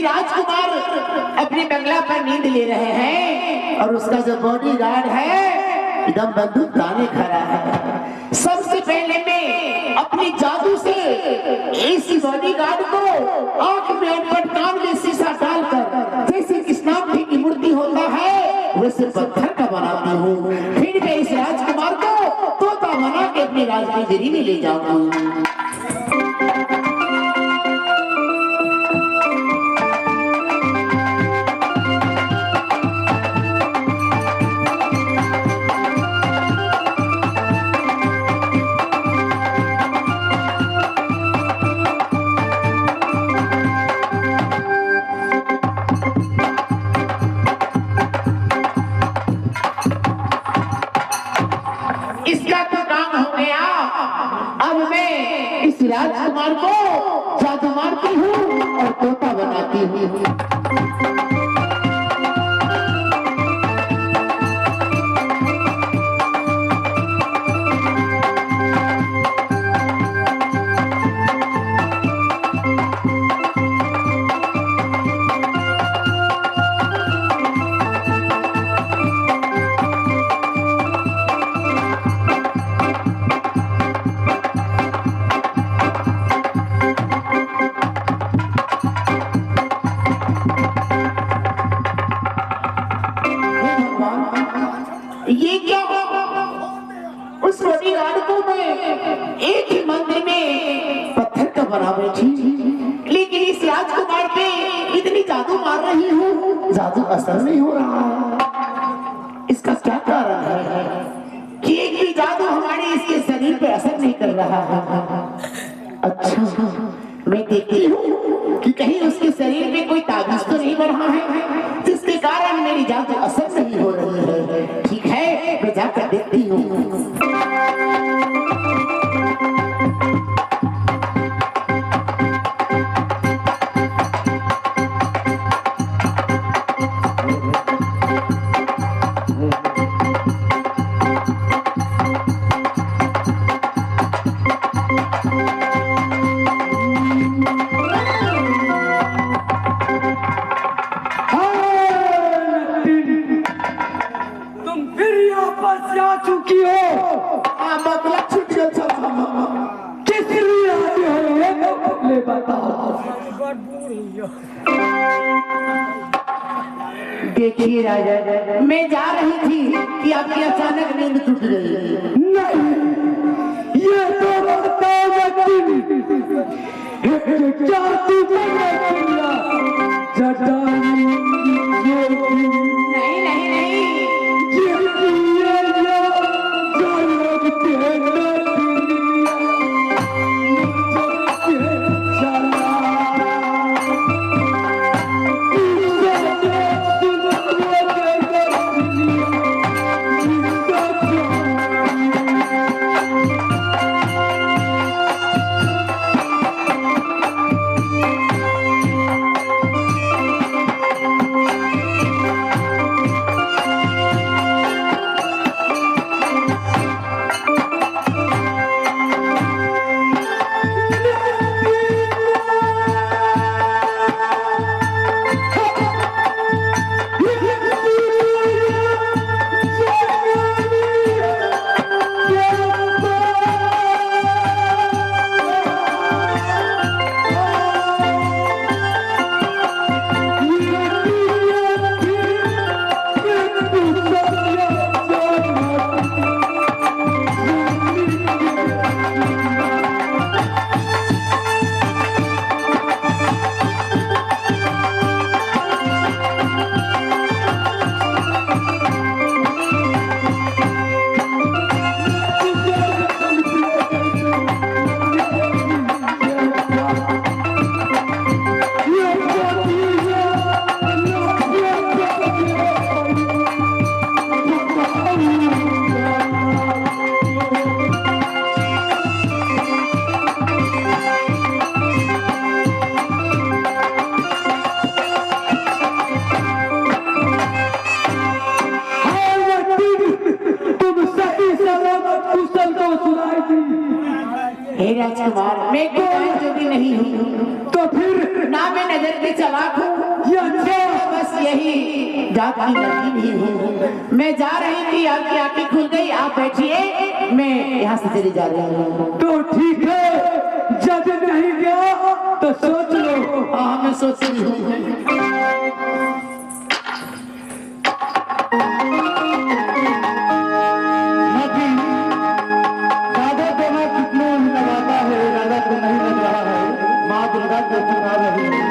राजकुमार अपने बंगला पर नींद ले रहे हैं और उसका जो बॉडीगार्ड है एकदम बंदूक ताने खड़ा है। सबसे पहले मैं अपनी जादू से इस बॉडीगार्ड को आंख में और कान में शीशा डालकर जैसे कृष्णाष्टमी की मूर्ति होता है वैसे पत्थर का बनाती हूँ। फिर मैं इस राजकुमार को तोता बना के अपनी राजधानी में ले जाऊंगी। राजकुमार को जादू मारती हूँ और तोता बनाती हूँ। ये क्या उस बॉडीगार्ड को मैं एक ही मंदिर में पत्थर का बना बैठी, लेकिन इस राजकुमार पे इतनी जादू मार रही हूँ, जादू असर नहीं हो रहा। इसका क्या कारण है कि एक भी जादू हमारे इसके शरीर पे असर नहीं कर रहा है। अच्छा मैं देखती हूँ कि कहीं उसके शरीर में कोई ताबीज तो नहीं बढ़ा है जिसके कारण मेरी जादू असर नहीं हो रही है। ठीक है मैं जाकर देखती हूँ। देखिए राजा, मैं जा रही थी कि आपकी अचानक नींद टूट गई। नहीं, ये तो राजकुमार मैं कोई जो भी नहीं हूँ, तो फिर ना मैं नजर के चालाक हूँ जात की लड़की भी हूँ। मैं जा रही थी, आपकी आंखें खुल गई, आप बैठिए, मैं यहाँ से चली जा रही हूँ। तो ठीक है, जब नहीं गया तो सोच लो। हाँ मैं सोच रही हूँ। राधा को मैं कितने लगाता है, राधा को नहीं लग रहा है, माँ दुर्गा को चुका रही है।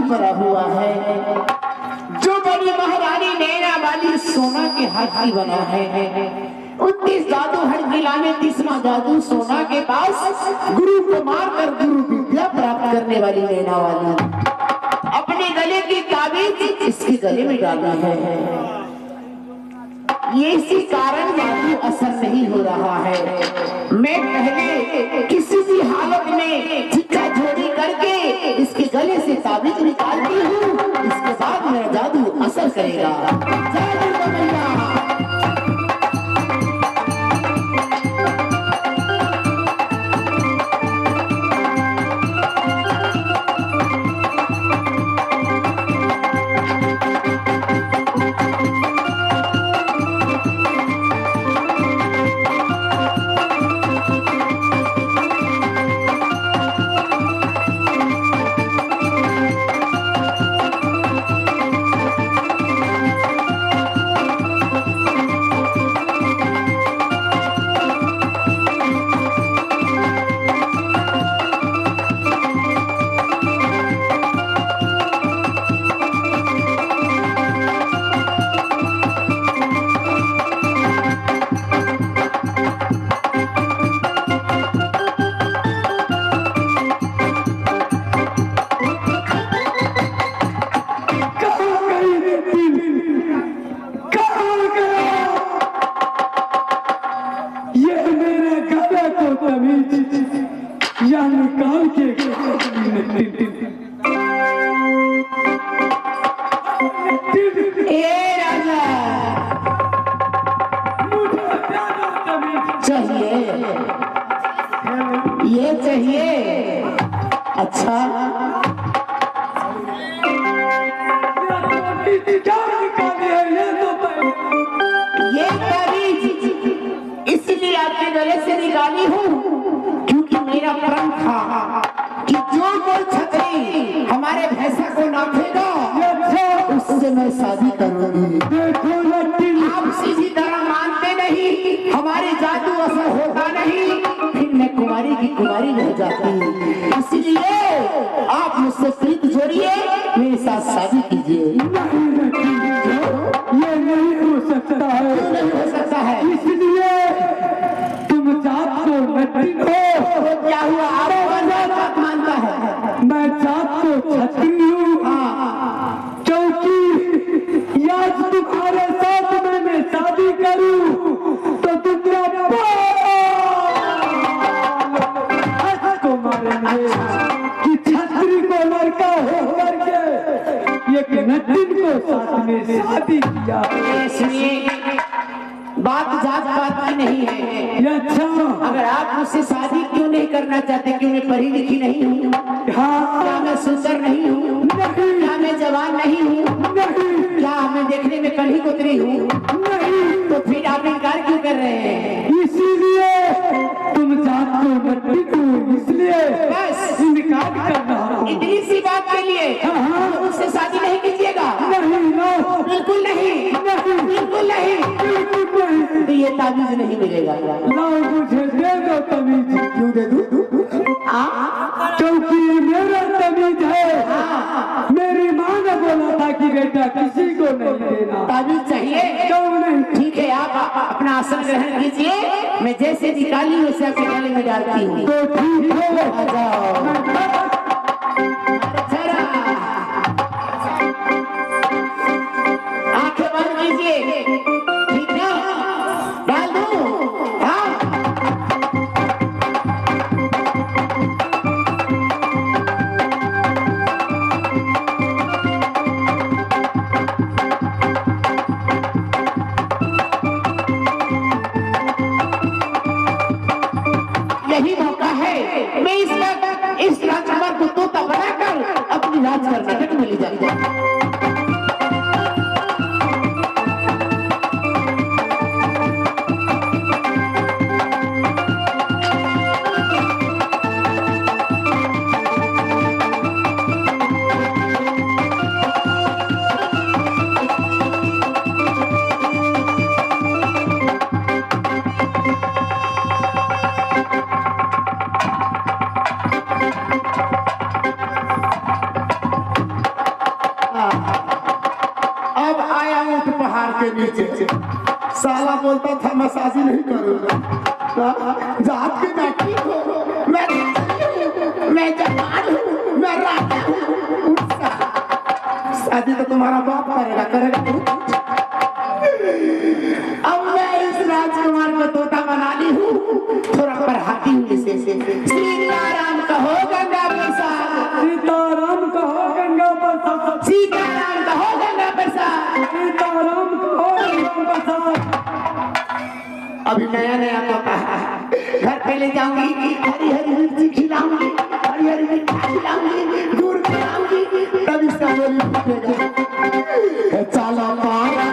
भरा हुआ है जो बड़ी महारानी नैना वाली सोना के हाथी बना है। 29 जादू हड़किला में 30वां जादू सोना के पास गुरु को मारकर गुरु विद्या प्राप्त करने वाली नैना वाली अपने गले की ताबीज इसके गले में डाली है। ये इसी कारण जादू असर नहीं हो रहा है। मैं पहले किसी भी हालत में झिक्का झोड़ी करके इसके गले से ताबीज निकालती हूँ, इसके बाद मेरा जादू असर करेगा। जय दुर्गा मैया। चाहिए अच्छा, ये ताबीज इसलिए आपके गले से निकाली हूँ क्योंकि मेरा प्रण था कि जो कोई छतरी हमारे भैंसा को नापेगा उससे मैं शादी करूंगी। आप सीधी तरह मानते नहीं, हमारे जादू असर होता नहीं, फिर मैं कुमारी की कुमारी रह जाती। इसलिए आप मुझसे प्रीत जोड़िए, मेरे साथ शादी कीजिए। ये नहीं हो सकता है, नहीं हो सकता है। इसलिए तुम जात को नटिन हो। तो क्या हुआ, आप जात मानता है? मैं जात को छत्री हूँ, क्योंकि आज तुम्हारे साथ मैंने शादी करूँ तो तुम को मारेंगे कि छत्री को लड़का हो करके एक नटिन को साथ में शादी किया। सुनिए, बात जात पात की नहीं है। ये अच्छा, अगर आप मुझसे शादी क्यों नहीं करना चाहते? क्यों मैं पढ़ी लिखी नहीं हूँ? हाँ, क्या मैं सुंदर नहीं हूँ? नहीं, क्या मैं जवान नहीं हूँ? नहीं, क्या मैं देखने में कली कुतरी हूँ? नहीं, तो फिर आप इनकार क्यों कर रहे हैं? इसीलिए तुम जात को नटिन हो, इसलिए बस इनकार करना। इतनी सी बात के लिए हाँ, मुझसे शादी नहीं कीजिएगा? नहीं, नो, बिल्कुल नहीं, नहीं, बिल्कुल नहीं। बिल्कुल नहीं। तो ये ताबीज नहीं मिलेगा। ना मुझे दे दो तमीज। क्यों दे दूं? क्योंकि मेरा तमीज है। मेरी माँ ने बोला था कि बेटा किसी को नहीं देना। ताबीज चाहिए? क्यों नहीं? ठीक है, आप अपना आसन ग्रहण कीजिए, मैं जैसे निकाली वैसे आपके गले में डालती हूँ। तो ठीक है, आ जाओ। जरा आंखें बंद कीजिए, ठीक है? डाल दूं? हाँ। यही मौका है, मैं इस वक्त इस राजकुमार को तोता बनाकर अपनी राज कर्नाटक में ले जाऊंगा। अब आया ऊँट पहाड़ के नीचे, साला बोलता था मैं शादी नहीं करूंगा। जात की बेटी हो, मैं जवान हूँ, मैं राजा हूँ। शादी तो तुम्हारा बाप करेगा तू। अब मैं इस राजकुमार को तोता बना ली हूँ, थोड़ा पढ़ाती हूँ इसे। सीताराम कहो गंगा प्रसाद, सीताराम कहो गंगा प्रसाद, सीताराम कहो गंगा प्रसाद, सीताराम कहो गंगा प्रसाद। अभी नया नया तोता है, घर पे ले जाऊंगी, हरी हरी मिर्ची खिलाऊंगी, हरी हरी मिर्ची खिलाऊंगी, गुड़ खिलाऊंगी, तब इसका बोली फूटेगा। चलो पारा